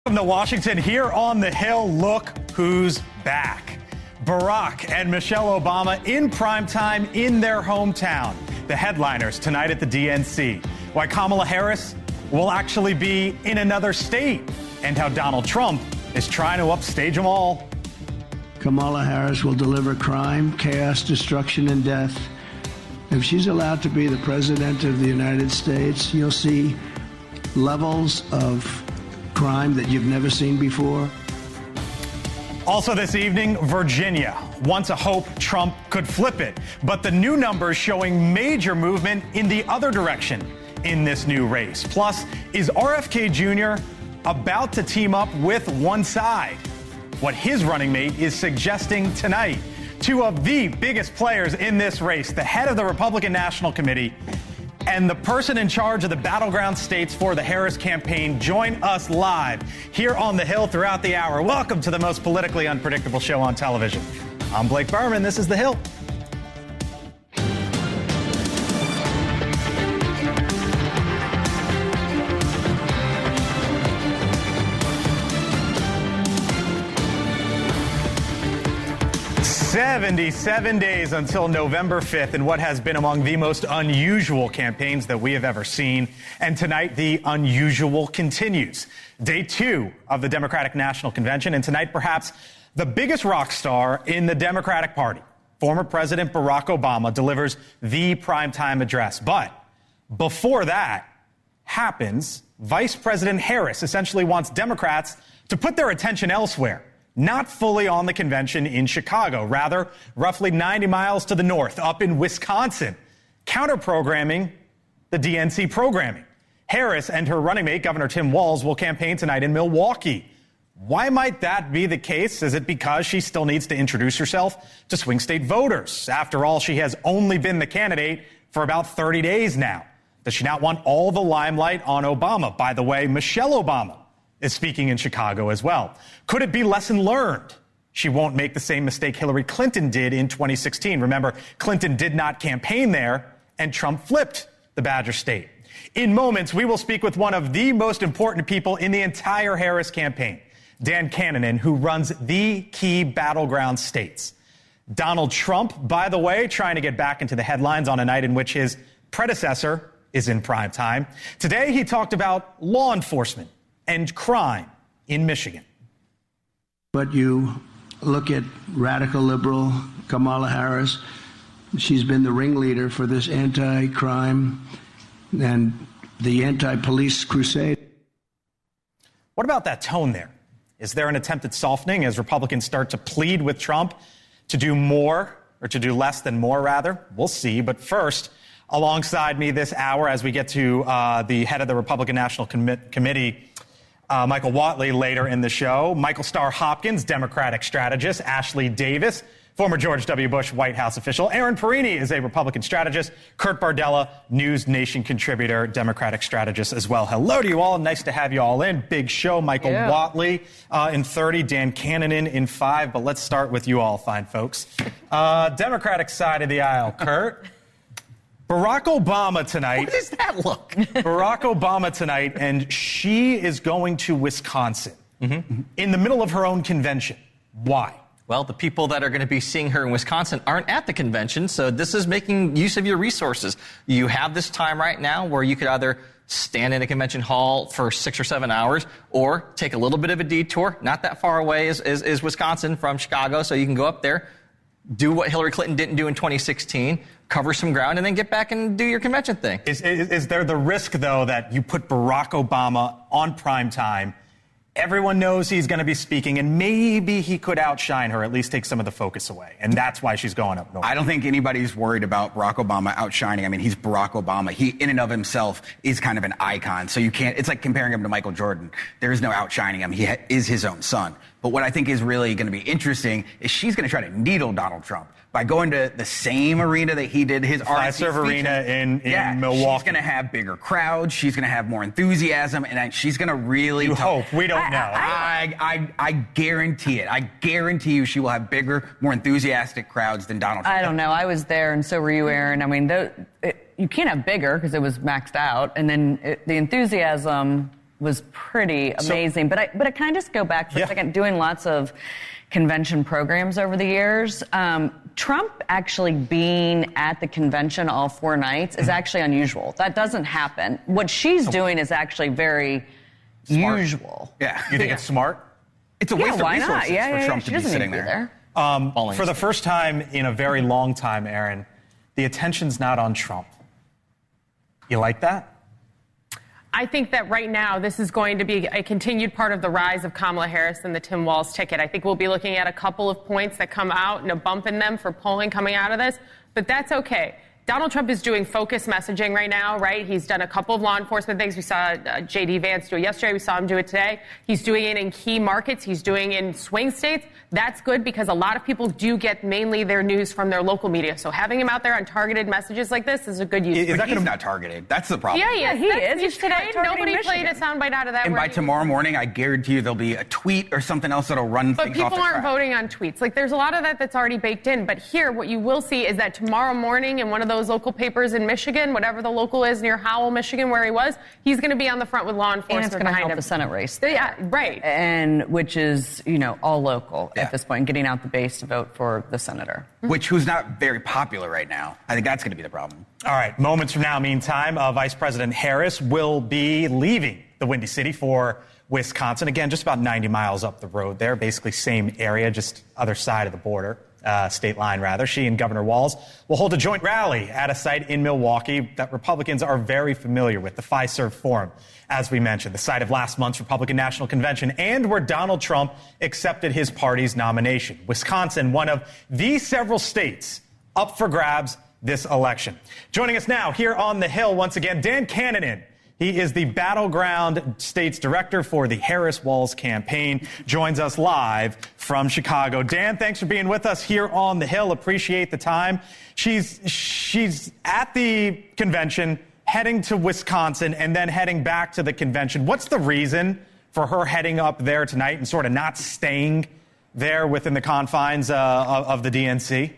From the Washington, here on the Hill, look who's back. Barack and Michelle Obama in primetime in their hometown. The headliners tonight at the DNC. Why Kamala Harris will actually be in another state. And how Donald Trump is trying to upstage them all. Kamala Harris will deliver crime, chaos, destruction, and death. If she's allowed to be the president of the United States, you'll see levels of crime that you've never seen before. Also this evening, Virginia. Once a hope Trump could flip it, but the new numbers showing major movement in the other direction in this new race. Plus, is RFK Jr. about to team up with one side? What his running mate is suggesting tonight. Two of the biggest players in this race, the head of the Republican National Committee and the person in charge of the battleground states for the Harris campaign, join us live here on the Hill throughout the hour. Welcome to the most politically unpredictable show on television. I'm Blake Berman. This is The Hill. "77 days until November 5th in what has been among the most unusual campaigns that we have ever seen. And tonight, the unusual continues. Day 2 of the Democratic National Convention. And tonight, perhaps the biggest rock star in the Democratic Party, former President Barack Obama, delivers the primetime address. But before that happens, Vice President Harris essentially wants Democrats to put their attention elsewhere. Not fully on the convention in Chicago, rather roughly 90 miles to the north, up in Wisconsin, counter-programming the DNC programming. Harris and her running mate, Governor Tim Walz, will campaign tonight in Milwaukee. Why might that be the case? Is it because she still needs to introduce herself to swing state voters? After all, she has only been the candidate for about 30 days now. Does she not want all the limelight on Obama? By the way, Michelle Obama is speaking in Chicago as well. Could it be lesson learned? She won't make the same mistake Hillary Clinton did in 2016. Remember, Clinton did not campaign there, and Trump flipped the Badger State. In moments, we will speak with one of the most important people in the entire Harris campaign, Dan Cannon, who runs the key battleground states. Donald Trump, by the way, trying to get back into the headlines on a night in which his predecessor is in prime time. Today, he talked about law enforcement and crime in Michigan. But you look at radical liberal Kamala Harris. She's been the ringleader for this anti-crime and the anti-police crusade. What about that tone there? Is there an attempt at softening as Republicans start to plead with Trump to do more, or to do less than more, rather? We'll see. But first, alongside me this hour, as we get to the head of the Republican National Committee, Michael Whatley, later in the show. Michael Starr Hopkins, Democratic strategist. Ashley Davis, former George W. Bush White House official. Aaron Perini is a Republican strategist. Kurt Bardella, NewsNation contributor, Democratic strategist as well. Hello to you all. Nice to have you all in. Big show. Michael Whatley in 30, Dan Cannon in 5. But let's start with you all, fine folks. Democratic side of the aisle, Kurt. Barack Obama tonight. What does that look? Barack Obama tonight, and she is going to Wisconsin in the middle of her own convention. Why? Well, the people that are going to be seeing her in Wisconsin aren't at the convention, so this is making use of your resources. You have this time right now where you could either stand in a convention hall for 6 or 7 hours or take a little bit of a detour. Not that far away is Wisconsin from Chicago, so you can go up there, do what Hillary Clinton didn't do in 2016, cover some ground, and then get back and do your convention thing. Is there the risk, though, that you put Barack Obama on prime time, everyone knows he's going to be speaking, and maybe he could outshine her, at least take some of the focus away, and that's why she's going up north? I don't think anybody's worried about Barack Obama outshining. I mean, he's Barack Obama. He, in and of himself, is kind of an icon, so you can't, it's like comparing him to Michael Jordan. There is no outshining him. He is his own son. But what I think is really going to be interesting is she's going to try to needle Donald Trump by going to the same arena that he did his Fiserv Arena in Milwaukee. She's going to have bigger crowds. She's going to have more enthusiasm, and she's going to really. You hope. We don't know. I guarantee it. I guarantee you she will have bigger, more enthusiastic crowds than Donald Trump. I don't know. I was there, and so were you, Aaron. I mean, you can't have bigger because it was maxed out, and then the enthusiasm was pretty amazing. But can I just go back for a second? Doing lots of convention programs over the years. Trump actually being at the convention all 4 nights is actually unusual. That doesn't happen. What she's doing is actually very usual. Yeah. You think it's smart? It's a waste of resources for Trump to be sitting there. For the first time in a very long time, Aaron, the attention's not on Trump. You like that? I think that right now this is going to be a continued part of the rise of Kamala Harris and the Tim Walz ticket. I think we'll be looking at a couple of points that come out and a bump in them for polling coming out of this, but that's okay. Donald Trump is doing focus messaging right now, right? He's done a couple of law enforcement things. We saw J.D. Vance do it yesterday. We saw him do it today. He's doing it in key markets. He's doing it in swing states. That's good because a lot of people do get mainly their news from their local media. So having him out there on targeted messages like this is a good use. He's not targeted. That's the problem. Yeah, he is. He's today. Nobody played a soundbite out of that. And by tomorrow morning, I guarantee you there'll be a tweet or something else that'll run things off the track. But people aren't voting on tweets. Like, there's a lot of that that's already baked in. But here, what you will see is that tomorrow morning in one of those local papers in Michigan, whatever the local is near Howell, Michigan, where he was, he's going to be on the front with law enforcement and it's going to help him. the Senate race. Yeah, right. And which is, all local at this point, getting out the base to vote for the senator. Who's not very popular right now. I think that's going to be the problem. All right, moments from now, meantime, Vice President Harris will be leaving the Windy City for Wisconsin. Again, just about 90 miles up the road there, basically same area, just other side of the border. State line, rather. She and Governor Walz will hold a joint rally at a site in Milwaukee that Republicans are very familiar with, the Fiserv Forum, as we mentioned, the site of last month's Republican National Convention and where Donald Trump accepted his party's nomination. Wisconsin, one of the several states up for grabs this election. Joining us now here on the Hill, once again, Dan Cananan. He is the Battleground States Director for the Harris-Walz campaign. Joins us live from Chicago. Dan, thanks for being with us here on the Hill. Appreciate the time. She's at the convention, heading to Wisconsin, and then heading back to the convention. What's the reason for her heading up there tonight and sort of not staying there within the confines of the DNC?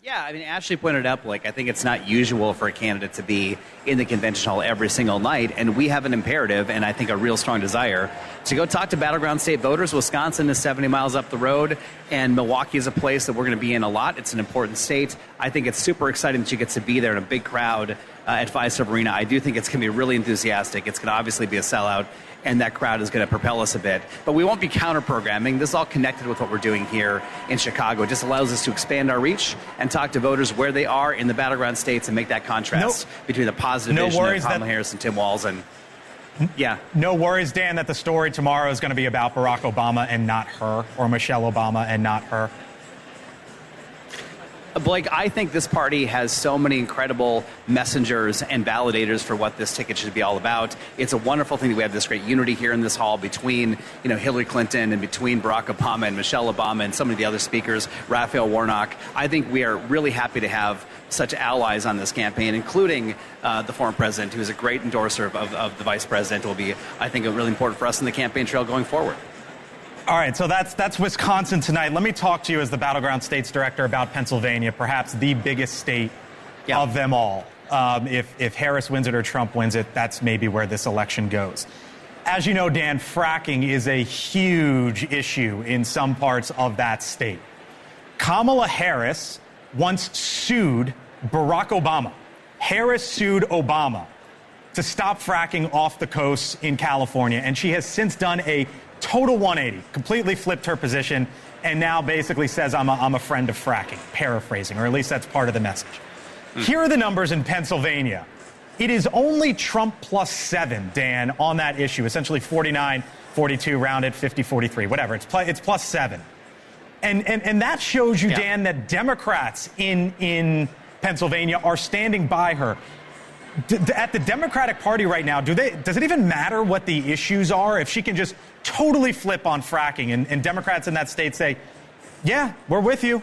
Yeah, I mean, Ashley pointed up, I think it's not usual for a candidate to be in the convention hall every single night, and we have an imperative and I think a real strong desire to go talk to Battleground State voters. Wisconsin is 70 miles up the road, and Milwaukee is a place that we're going to be in a lot. It's an important state. I think it's super exciting that she gets to be there in a big crowd at Fiserv Arena. I do think it's going to be really enthusiastic. It's going to obviously be a sellout, and that crowd is going to propel us a bit. But we won't be counter-programming. This is all connected with what we're doing here in Chicago. It just allows us to expand our reach and talk to voters where they are in the battleground states and make that contrast between the positive vision of Kamala Harris and Tim Walz. And yeah. No worries, Dan, that the story tomorrow is going to be about Barack Obama and not her, or Michelle Obama and not her. Blake, I think this party has so many incredible messengers and validators for what this ticket should be all about. It's a wonderful thing that we have this great unity here in this hall between, Hillary Clinton and between Barack Obama and Michelle Obama and some of the other speakers, Raphael Warnock. I think we are really happy to have such allies on this campaign, including the former president, who is a great endorser of the vice president. It will be, I think, really important for us in the campaign trail going forward. All right, so that's Wisconsin tonight. Let me talk to you as the Battleground States Director about Pennsylvania, perhaps the biggest state of them all. If Harris wins it or Trump wins it, that's maybe where this election goes. As you know, Dan, fracking is a huge issue in some parts of that state. Kamala Harris once sued Barack Obama. Harris sued Obama to stop fracking off the coast in California, and she has since done a total 180, completely flipped her position, and now basically says, I'm a friend of fracking, paraphrasing, or at least that's part of the message. Here are the numbers in Pennsylvania. It is only Trump plus 7, Dan, on that issue, essentially 49-42, rounded 50-43, whatever. It's plus 7. And that shows you, Dan, that Democrats in Pennsylvania are standing by her. At the Democratic Party right now, does it even matter what the issues are if she can just totally flip on fracking and Democrats in that state say, yeah, we're with you?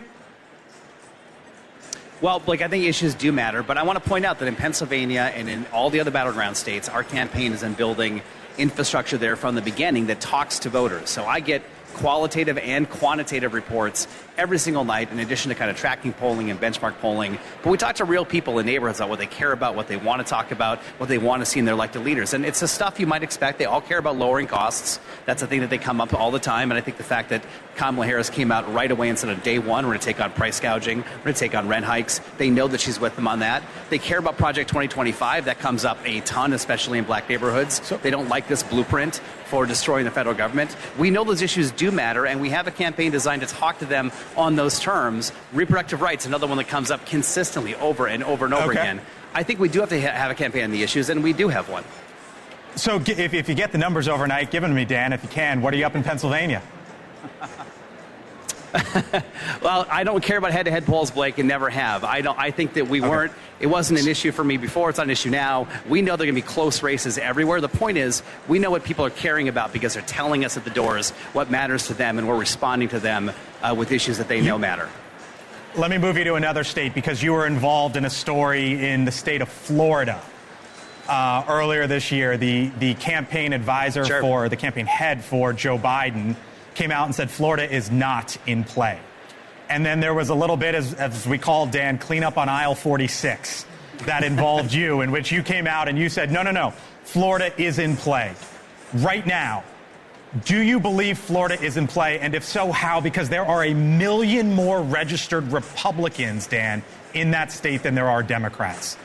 Well, Blake, I think issues do matter, but I want to point out that in Pennsylvania and in all the other battleground states, our campaign is in building infrastructure there from the beginning that talks to voters. So I get qualitative and quantitative reports every single night, in addition to kind of tracking polling and benchmark polling. But we talk to real people in neighborhoods about what they care about, what they want to talk about, what they want to see in their elected leaders. And it's the stuff you might expect. They all care about lowering costs. That's a thing that they come up all the time. And I think the fact that Kamala Harris came out right away and said on day one, we're going to take on price gouging, we're going to take on rent hikes. They know that she's with them on that. They care about Project 2025. That comes up a ton, especially in black neighborhoods. So they don't like this blueprint for destroying the federal government. We know those issues do matter, and we have a campaign designed to talk to them on those terms. Reproductive rights, another one that comes up consistently over and over and over again. I think we do have to have a campaign on the issues, and we do have one. So if you get the numbers overnight, give them to me, Dan, if you can. What are you up in Pennsylvania? Well, I don't care about head-to-head polls, Blake, and never have. I think that we weren't. It wasn't an issue for me before. It's not an issue now. We know there are going to be close races everywhere. The point is, we know what people are caring about because they're telling us at the doors what matters to them, and we're responding to them with issues that they know matter. Let me move you to another state, because you were involved in a story in the state of Florida earlier this year. The campaign advisor for the campaign head for Joe Biden came out and said Florida is not in play. And then there was a little bit, as we call, Dan, cleanup on aisle 46 that involved you, in which you came out and you said, no, Florida is in play. Right now, do you believe Florida is in play? And if so, how? Because there are 1 million more registered Republicans, Dan, in that state than there are Democrats.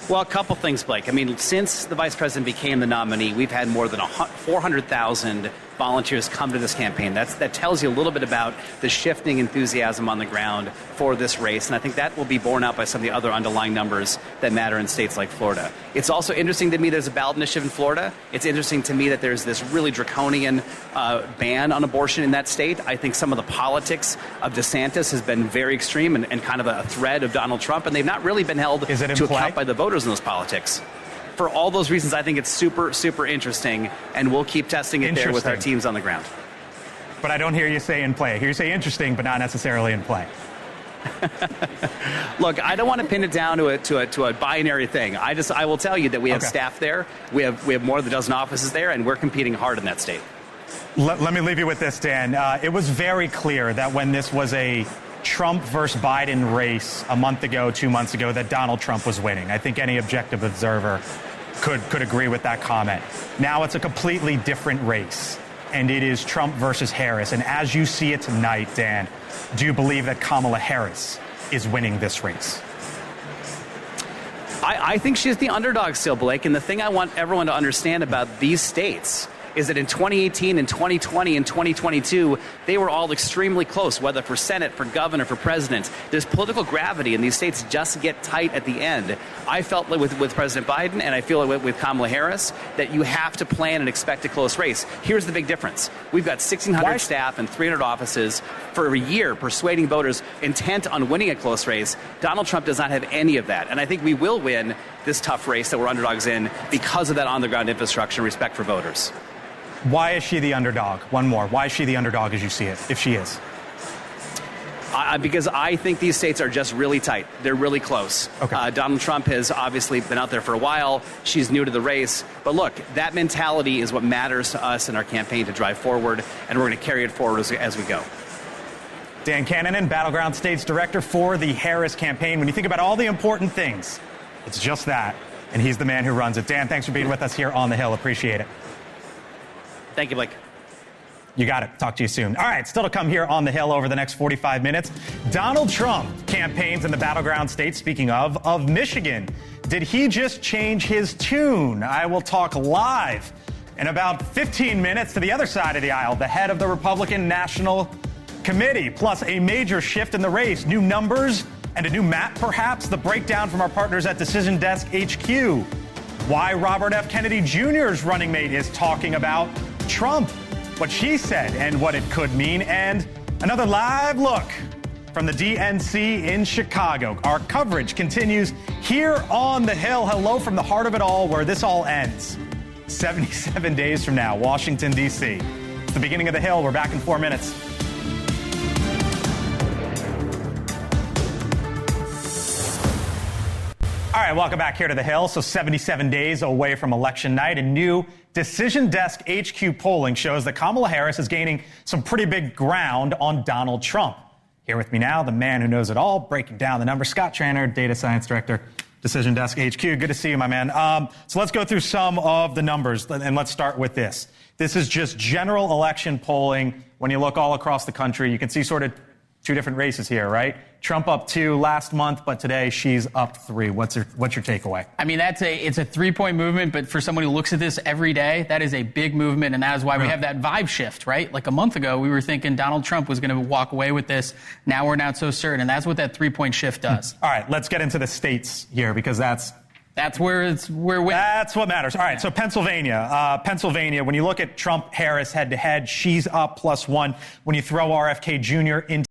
Well, a couple things, Blake. I mean, since the vice president became the nominee, we've had more than 400,000 volunteers come to this campaign. That tells you a little bit about the shifting enthusiasm on the ground for this race, and I think that will be borne out by some of the other underlying numbers that matter in states like Florida. It's also interesting to me there's a ballot initiative in Florida. It's interesting to me that there's this really draconian ban on abortion in that state. I think some of the politics of DeSantis has been very extreme and kind of a thread of Donald Trump, and they've not really been held to account by the voters in those politics. For all those reasons, I think it's super, super interesting, and we'll keep testing it there with our teams on the ground. But I don't hear you say in play. I hear you say interesting, but not necessarily in play. Look, I don't want to pin it down to a binary thing. I will tell you that we have staff there. We have more than a dozen offices there, and we're competing hard in that state. Let me leave you with this, Dan. It was very clear that when this was a Trump versus Biden race a month ago, 2 months ago, that Donald Trump was winning. I think any objective observer could agree with that comment. Now it's a completely different race, and it is Trump versus Harris. And as you see it tonight, Dan, do you believe that Kamala Harris is winning this race? I think she's the underdog still, Blake. And the thing I want everyone to understand about these states is that in 2018 and 2020 and 2022, they were all extremely close, whether for Senate, for governor, for president. There's political gravity, and these states just get tight at the end. I felt with President Biden, and I feel it with Kamala Harris, that you have to plan and expect a close race. Here's the big difference. We've got 1,600 staff and 300 offices for a year persuading voters intent on winning a close race. Donald Trump does not have any of that, and I think we will win this tough race that we're underdogs in because of that on-the-ground infrastructure and respect for voters. Why is she the underdog? One more. Why is she the underdog as you see it, if she is? Because I think these states are just really tight. They're really close. Donald Trump has obviously been out there for a while. She's new to the race. But look, that mentality is what matters to us in our campaign to drive forward, and we're going to carry it forward as we go. Dan Cannon, Battleground States Director for the Harris campaign. When you think about all the important things, it's just that, and he's the man who runs it. Dan, thanks for being with us here on the Hill. Appreciate it. Thank you, Blake. You got it. Talk to you soon. All right, still to come here on the Hill over the next 45 minutes. Donald Trump campaigns in the battleground state, speaking of Michigan. Did he just change his tune? I will talk live in about 15 minutes to the other side of the aisle, the head of the Republican National Committee, plus a major shift in the race, new numbers and a new map, perhaps. The breakdown from our partners at Decision Desk HQ. Why Robert F. Kennedy Jr.'s running mate is talking about Trump, what she said and what it could mean, and another live look from the DNC in Chicago. Our coverage continues here on the Hill. Hello from the heart of it all, where this all ends. 77 days from now, Washington, D.C. It's the beginning of the Hill. We're back in 4 minutes. All right, welcome back here to the Hill. So 77 days away from election night, and new Decision Desk HQ polling shows that Kamala Harris is gaining some pretty big ground on Donald Trump. Here with me now, the man who knows it all, breaking down the numbers, Scott Tranter, Data Science Director, Decision Desk HQ. Good to see you, my man. So let's go through some of the numbers, and let's start with this. This is just general election polling. When you look all across the country, you can see sort of two different races here, right? Trump up 2 last month, but today she's up 3. What's your takeaway? I mean, it's a 3-point movement, but for someone who looks at this every day, that is a big movement, and that is why we have that vibe shift, right? Like a month ago, we were thinking Donald Trump was going to walk away with this. Now we're not so certain, and that's what that 3-point shift does. All right, let's get into the states here, because that's where that's what matters. All right, so Pennsylvania, when you look at Trump-Harris head-to-head, she's up +1. When you throw RFK Jr. into